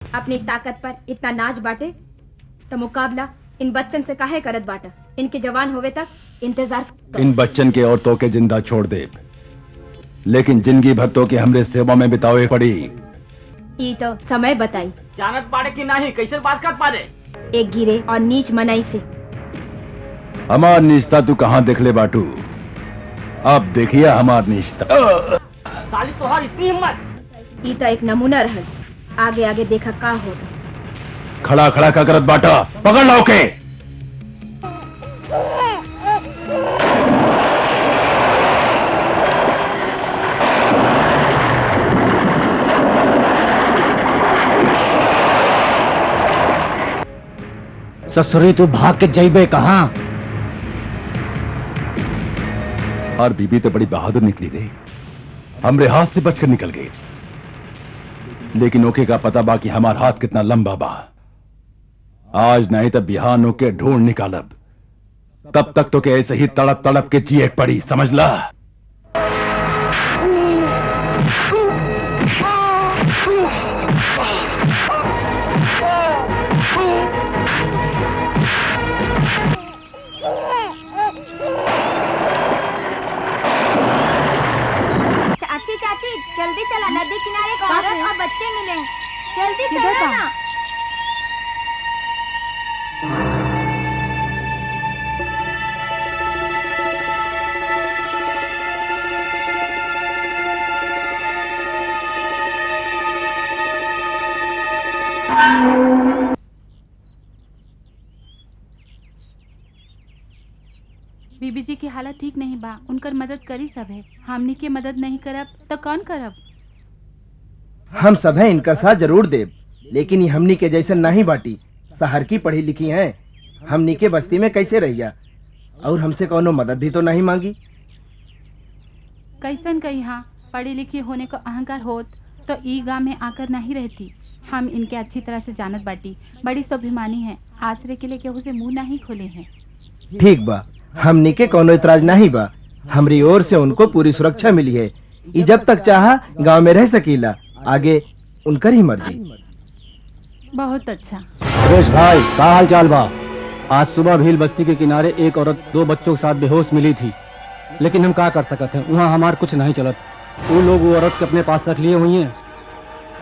अपनी ताकत पर इतना नाच बाटे तो मुकाबला इन बच्चन से काहे करत बाटा। इनके जवान होवे तक इंतजार कर। इन बच्चन के औरतों के जिंदा छोड़ दे, लेकिन जिंदगी भर तो के हमरे सेवा में बितावे पड़ी। ई तो समय बताई। जानत पाड़े की नहीं, कैसे बात कर पाड़े। एक गिरे और नीच मनाई से हमार निस्ता तू कहाँ देख ले बाटू। अब देखिए हमार निस्ता। साली तोहार इतनी हिम्मत। ई तो एक नमूना रहल। आगे आगे देखा का होगा। खड़ा खड़ा का करत बाटा, पकड़ लाओ के। ससुरी तू भाग के जाइबे कहाँ? और बीबी तो बड़ी बहादुर निकली रे, हमरे हाथ से बचकर निकल गई। लेकिन ओके का पता बा कि हमार हाथ कितना लंबा बा। आज नहीं तब बिहान ओके ढूंढ निकालब, तब तक तो के ऐसे ही तड़प तड़प के जिए पड़ी, समझ ला। चाची चाची जल्दी चला, नदी किनारे एक औरत और बच्चे मिले। जल्दी चलो ना। बीबी जी की हालत ठीक नहीं बा, उनकर मदद करी सब है। हमनी के मदद नहीं करब तो कौन करब? हम सब हैं इनका साथ जरूर देव, लेकिन ये हमनी के जैसे नहीं बाटी। शहर की पढ़ी लिखी हैं, हमनी के बस्ती में कैसे रहिया, और हमसे कोनो मदद भी तो नहीं मांगी। कैसन कही हाँ, पढ़ी लिखी होने को अहंकार होत तो ई गांव में आकर नहीं रहती। हम इनके अच्छी तरह से जानत बाटी, बड़ी स्वाभिमानी है, आश्रय के लिए केहू से मुंह नहीं खोले हैं। ठीक बा, हमनी के कोनो इतराज नहीं बा। हमरी ओर से उनको पूरी सुरक्षा मिली है। ये जब तक चाहा गांव में रह सकीला, आगे उनकर ही मर्जी। बहुत अच्छा। सुरेश भाई, का हाल चाल बा? आज सुबह भील बस्ती के किनारे एक औरत 2 बच्चों के साथ बेहोश मिली थी, लेकिन हम का कर सकते हैं, वहाँ हमार कुछ नहीं चलत। वो लोग वो औरत के अपने पास रख लिए हुई हैं,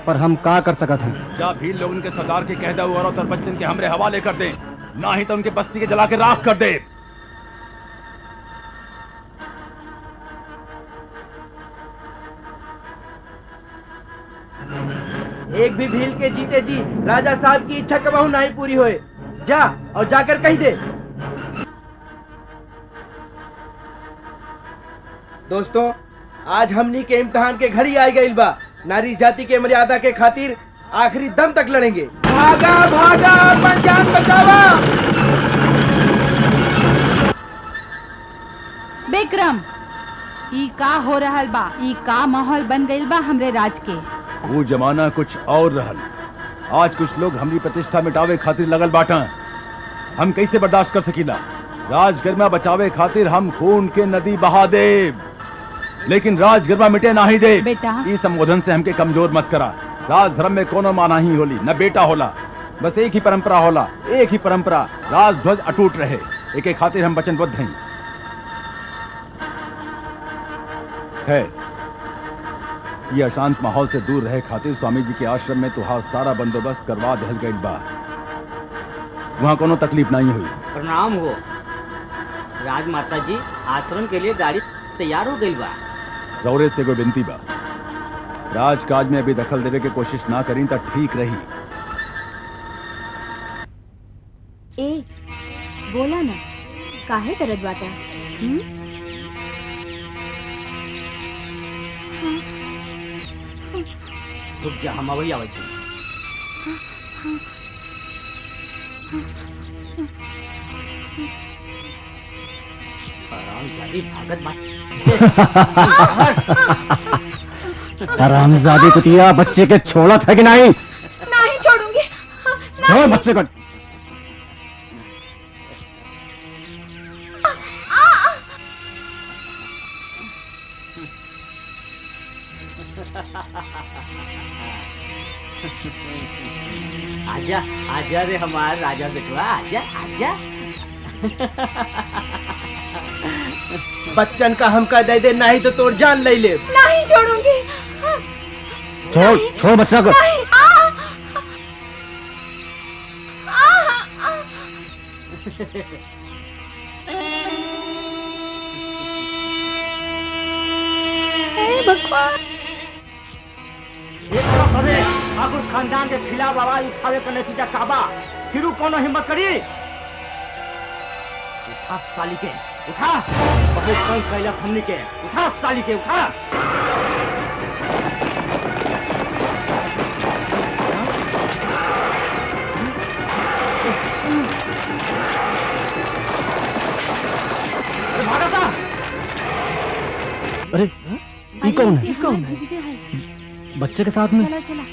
पर हम का कर सकते हैं। जा भील लोग उनके सरदार के कह दो औरत और बच्चन के हमरे हवाले कर दें, ना ही तो उनके बस्ती के जला के राख कर दे। एक भी भील के जीते जी राजा साहब की इच्छा कबहू नहीं पूरी होए। जा और जाकर कह दे। दोस्तों, आज हमनी के इम्तिहान के घड़ी आई गई बा। नारी जाति के मर्यादा के खातिर आखिरी दम तक लड़ेंगे। भागा भागा, अपन जान बचावा। विक्रम, ई का हो रहल बा? ई का माहौल बन गइल बा हमरे राज के? वो जमाना कुछ और रहल। आज कुछ लोग हमारी प्रतिष्ठा मिटावे खातिर लगल बाटा। हम कैसे बर्दाश्त कर सकीला? राजगर्मा बचावे खातिर हम खून के नदी बहा दे, लेकिन राजगर्मा मिटे ना ही दे। बेटा, इस संबोधन से हमके कमजोर मत करा। राज धर्म में कोनो माना ही होली, न बेटा होला, बस एक ही परंपरा होला, एक ही परंपरा। राज ध्वज अटूट रहे, एक एक खातिर हम वचनबद्ध हैं। खैर, ये अशांत माहौल से दूर रहे खातिर स्वामी जी के आश्रम में तुहार सारा बंदोबस्त करवा दहल गई बा। वहाँ कोनो तकलीफ नहीं हुई। प्रणाम हो राजमाता जी, आश्रम के लिए गाड़ी तैयार हो गई बा। रौरे से कोई विनती बा, राजकाज में अभी दखल देवे की कोशिश ना करी तो ठीक रही। ए बोला ना, काहे करत बाटा? रुक जा, हम अभी आवे छी। हरामजादी भागत बा। हरामजादी कुतिया, बच्चे के छोड़ा था कि नहीं? नहीं छोड़ूंगी। छोड़ बच्चे को। आजा आजा रे हमार राजा बेटवा, आजा आजा। बच्चन का हमका दे दे, नहीं तो तोर जान ले ले। नहीं छोड़ूंगी। छोड़ छोड़ बच्चा को। नहीं, ठाकुर खानदान के खिलाफ आवाज उठावे का नतीजा काबा, फिर कौन हिम्मत करी? उठा साली के, उठा। बहुत कम कैलाश हमनी के, उठा साली के, उठा। भागा सा। अरे ये कौन है? कौन है? बच्चे के साथ में? चला चला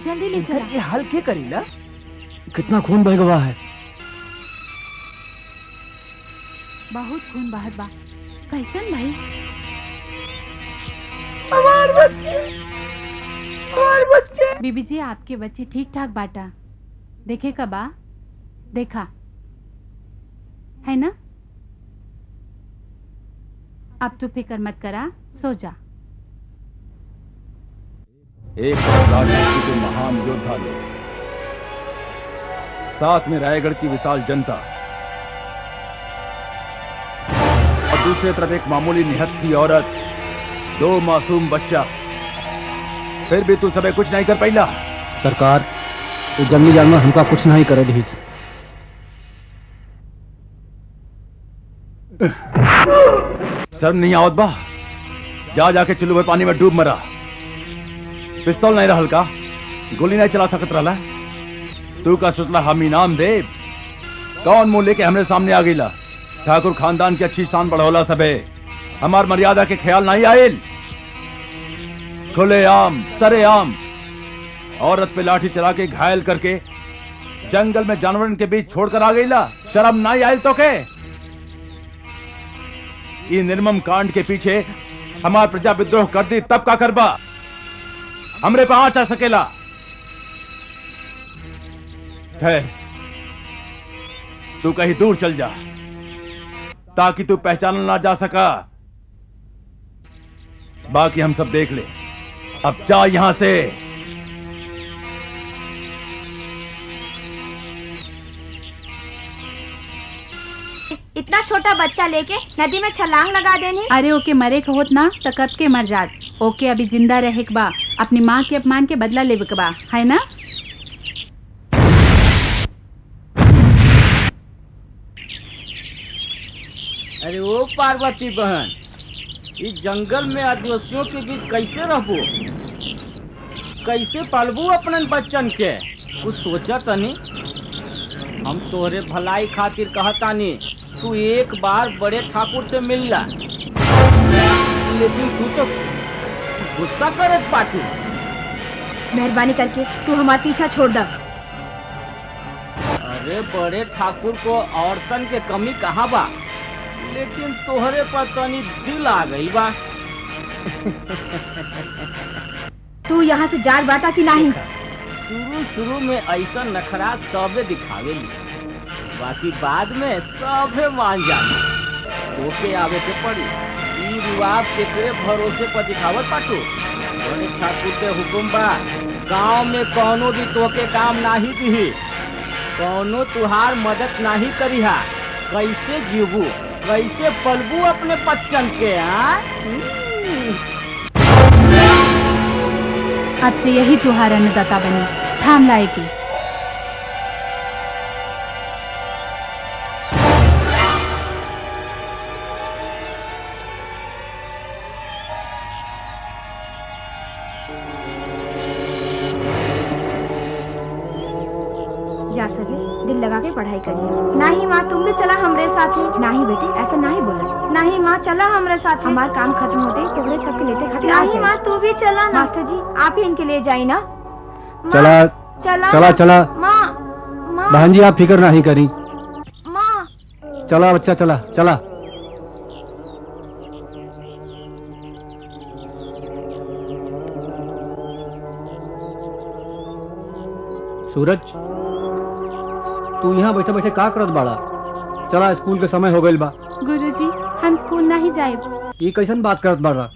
जल्दी ले चला। ये हाल के करीला? कितना खून बह गवा है। बहुत खून बहत बा। कैसन भाई? हमार बच्चे। बीबी जी आपके बच्चे ठीक ठाक बाटा। देखे कबा? देखा है ना? अब तू फिक्र मत करा, सो जा। एक तरफ राजनीति के महान योद्धा लोग, साथ में रायगढ़ की विशाल जनता, और दूसरी तरफ एक मामूली निहत्थी औरत, दो मासूम बच्चा। फिर भी तू सबे कुछ नहीं कर पाइला। सरकार, ये जंगली जानवर हमका कुछ नहीं करे दीस। शर्म नहीं आवत बा? जा जाके चुल्लू भर पानी में डूब मरा। पिस्तौल नहीं रहल का? गोली नहीं चला सकत रहला? तू का सोचला हम इनाम दे? कौन मुंह लेके हमरे सामने आ गईला? ठाकुर खानदान की अच्छी शान बढ़ौला सबे, हमार मर्यादा के ख्याल नहीं आयल। खुले आम सरे आम औरत पे लाठी चला के घायल करके जंगल में जानवरन के बीच छोड़कर आ गईला। शर्म नहीं आयल तो के? ये निर्मम कांड के पीछे हमार प्रजा विद्रोह कर दी, तब का करबा? हमरे पे आ चढ़ सकेला? ठहर, तू कहीं दूर चल जा ताकि तू पहचान ना जा सका। बाकी हम सब देख ले। अब जा यहां से। इतना छोटा बच्चा लेके नदी में छलांग लगा देनी। अरे ओके मरे के होत ना तो कब के मर जात। ओके अभी जिंदा रहे के बा, अपनी माँ के अपमान के बदला लेवे के बा, है ना? अरे ओ पार्वती बहन, इस जंगल में आदिवासियों के बीच कैसे रहबू? कैसे पालबू अपने बच्चन के? कुछ सोचा तनी? हम तोहरे भलाई खातिर कहतानी, तू एक बार बड़े ठाकुर से मिल ला। लेकिन तू तो गुस्सा करत बाटी। मेहरबानी करके तू हमारा पीछा छोड़ दा। अरे बड़े ठाकुर को औरतन के कमी कहाँ बा, लेकिन तोहरे पर तनी दिल आ गई बा। तू यहाँ से जार बाटा कि नहीं? शुरू में ऐसा नखरा सबे दिखावे ली, बाकी बाद में सबे मान जाने। तोके आवे के पड़ी। ई रुआब के भरोसे पर दिखावत पाटू। बड़े ठाकुर के हुकुम बा, गांव में कौनो भी तोके काम नाही दिही, कौनो तुहार मदद नाही करिहा। कैसे जीवू, कैसे पलबू अपने बच्चन के? अब से यही तुहार अन्नदाता बनी, थाम लाएगी। जा सके दिल लगा के पढ़ाई करिए। नहीं माँ, तुम भी चला हमरे साथ ही। नहीं बेटी, ऐसा नहीं बोला। नहीं माँ, चला हमरे साथ। हमार काम खत्म होते तोहरे सबके लेते खातिर। नहीं माँ, तू भी चला। मास्टर जी आप ही इनके लिए जाई ना। चला चला चला चला। माँ माँ बहन जी आप फिक्र नहीं करी। माँ चला बच्चा, चला चला। सूरज, तू यहाँ बैठे बैठे का करत बाड़ा? चला, स्कूल के समय हो गइल बा। गुरुजी, हम स्कूल नहीं जाएब। ये कैसन बात करत बाड़ा?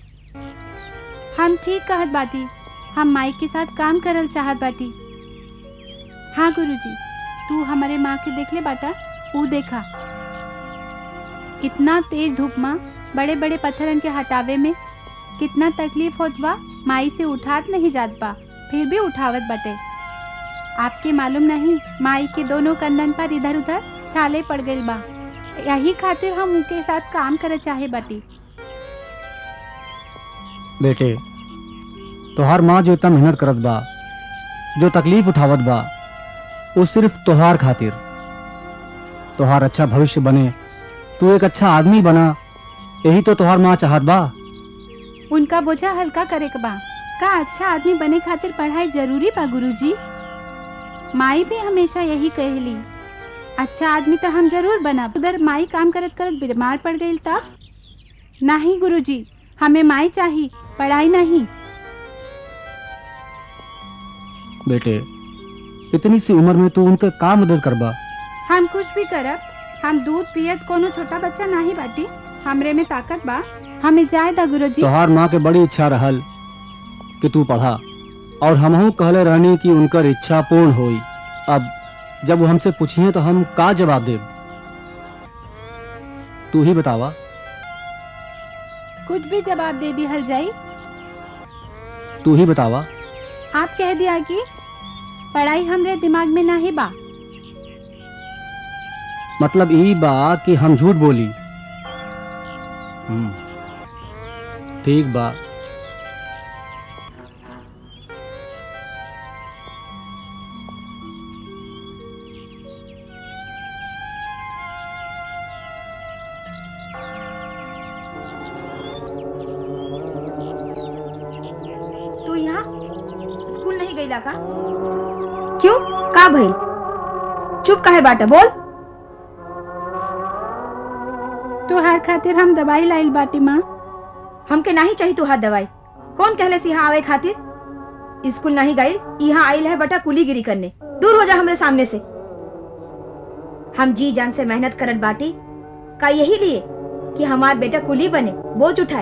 हम ठीक कहत बाटी। हम माई के साथ काम करल चाहत बाटी। हाँ गुरुजी, तू हमारे माँ के देख ले बाटा। वो देखा, इतना तेज धूप में बड़े बड़े पत्थरन के हटावे में कितना तकलीफ होत बा। माई से उठात नहीं जात बा, फिर भी उठावत बाटे। आपके मालूम नहीं, माई के दोनों कंधन पर इधर उधर छाले पड़ गई बा। यही खातिर हम उनके साथ काम करे चाहे बाटी। बेटे, तोहार माँ जो इतना मेहनत करत बा, जो तकलीफ उठावत बा, वो सिर्फ तोहार खातिर। तोहार अच्छा भविष्य बने, तू एक अच्छा आदमी बना, यही तो तोहार माँ चाहत बा। उनका बोझा हल्का करे के बा। का अच्छा आदमी बने खातिर पढ़ाई जरूरी बा गुरुजी? माई भी हमेशा यही कहली, अच्छा आदमी तो हम जरूर बना। उधर माई काम करत करत बीमार पड़ गई तब? नहीं गुरुजी, हमें माई चाहिए, पढ़ाई नहीं। बेटे, इतनी सी उम्र में तू उनके का मदद करबा? हम कुछ भी करब। हम दूध पियत कोनो छोटा बच्चा नहीं बाटी। हमरे में ताकत बा, हमें जाए दा गुरुजी। तोहार माँ के बड़ी इच्छा रहल कि तू पढ़ा, और हमहू कहले रहनी कि उनकर इच्छा पूर्ण होई। अब जब वो हमसे पूछिए तो हम का जवाब देब? तू ही बतावा। कुछ भी जवाब दे दी हल जाई। तू ही बतावा। आप कह दिया कि पढ़ाई हमरे दिमाग में नहीं बा। मतलब ई बा कि हम झूठ बोली? ठीक बा। तू यहाँ स्कूल नहीं गई का? क्यों, का भइल? चुप काहे बाटा, बोल। तुहार खातिर हम दवाई लाइल बाटी माँ। हमके नहीं चाहिए तुहार दवाई। कौन कहले से यहाँ आवे खातिर? स्कूल नहीं गई, यहाँ आइल है बटा कुलीगिरी करने। दूर हो जा हमरे सामने से। हम जी जान से मेहनत करत बाटी का यही लिए कि हमार बेटा कुली बने, बोझ उठाए।